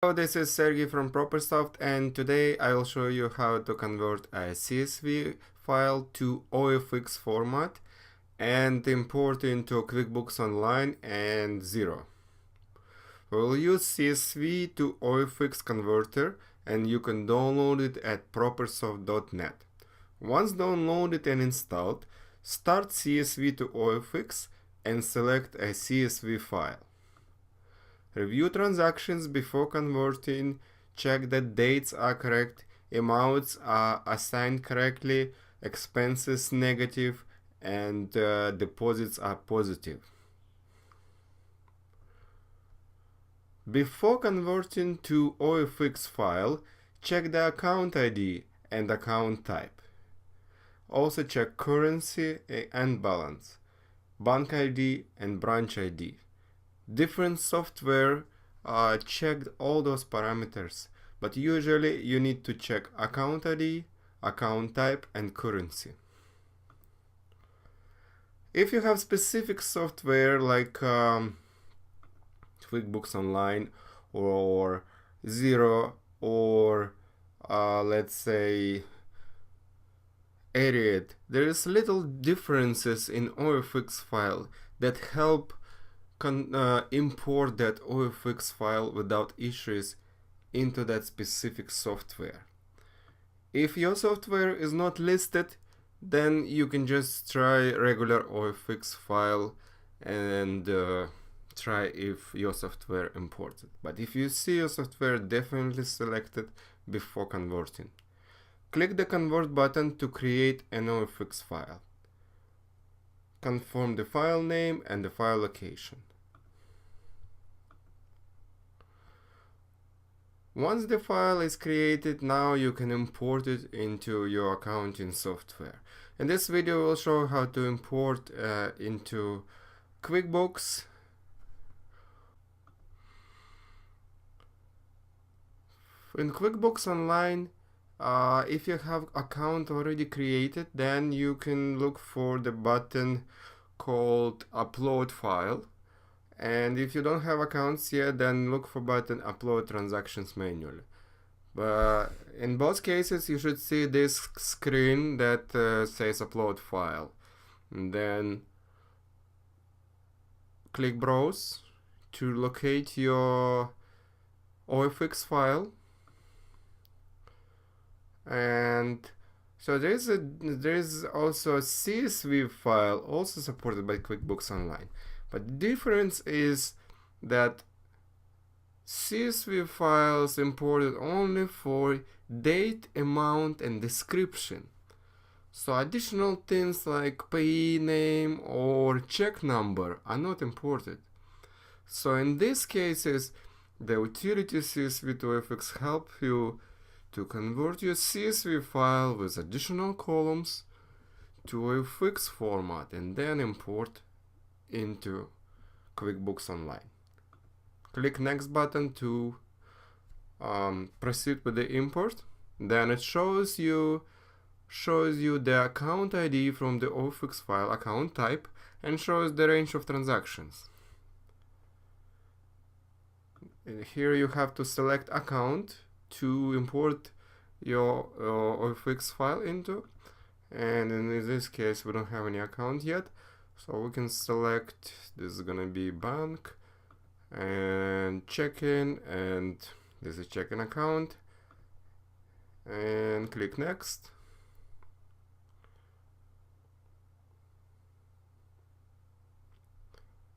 Hello, this is Sergey from ProperSoft, and today I will show you how to convert a CSV file to OFX format and import into Quickbooks Online and Xero. We'll use CSV2OFX converter, and you can download it at propersoft.net. Once downloaded and installed, start CSV2OFX and select a CSV file. Review transactions before converting, check that dates are correct, amounts are assigned correctly, expenses negative, and deposits are positive. Before converting to OFX file, check the account ID and account type. Also check currency and balance, bank ID and branch ID. Different software checked all those parameters, but usually you need to check account ID, account type, and currency. If you have specific software like Quickbooks Online or Xero or let's say Ariad, there is little differences in OFX file that help import that OFX file without issues into that specific software. If your software is not listed, then you can just try regular OFX file and try if your software imported. But if you see your software, definitely select it before converting. Click the convert button to create an OFX file. Confirm the file name and the file location. Once the file is created, now you can import it into your accounting software. In this video, we'll show how to import into QuickBooks. In QuickBooks Online, if you have account already created, then you can look for the button called Upload File. And if you don't have accounts yet, then look for button Upload Transactions manually. But in both cases, you should see this screen that says Upload File. And then click Browse to locate your OFX file. And so there is also a CSV file also supported by QuickBooks Online. But the difference is that CSV files imported only for date, amount, and description. So additional things like payee name or check number are not imported. So in these cases, the utility CSV2OFX help you to convert your CSV file with additional columns to OFX format and then import into QuickBooks Online. Click Next button to proceed with the import. Then it shows you the account ID from the OFX file, account type, and shows the range of transactions. And here you have to select account to import your OFX file into, and in this case we don't have any account yet. So we can select, this is gonna be bank and check-in, and this is check-in account, and click next.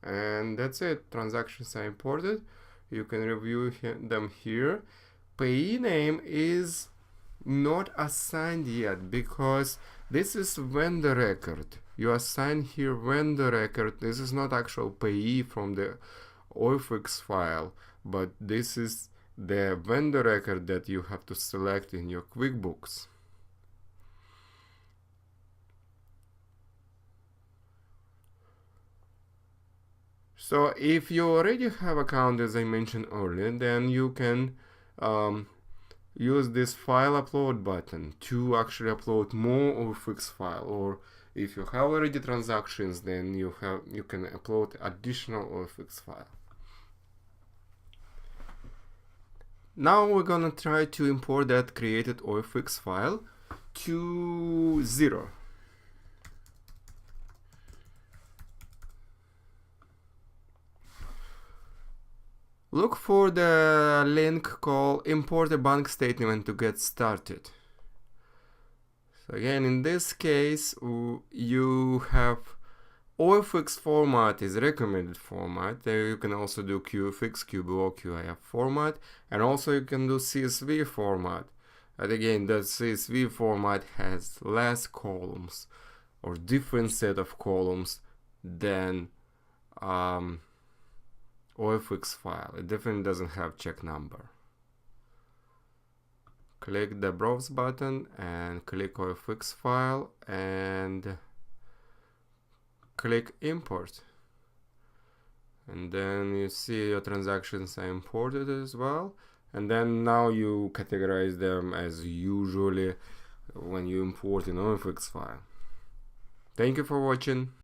And that's it, transactions are imported. You can review them here. Payee name is not assigned yet because this is vendor record. You assign here vendor record. This is not actual payee from the OFX file, but this is the vendor record that you have to select in your QuickBooks. So if you already have account, as I mentioned earlier, then you can use this file upload button to actually upload more OFX file, or if you have already transactions, then you can upload additional OFX file. Now we're gonna try to import that created OFX file to Xero. Look for the link called import a bank statement to get started. So again, in this case, you have OFX format is recommended format. There you can also do QFX, QBO, QIF format, and also you can do CSV format. And again, the CSV format has less columns or different set of columns than OFX file. It definitely doesn't have check number. Click the browse button and click OFX file and click import, and then you see your transactions are imported as well, and then now you categorize them as usually when you import an OFX file. Thank you for watching.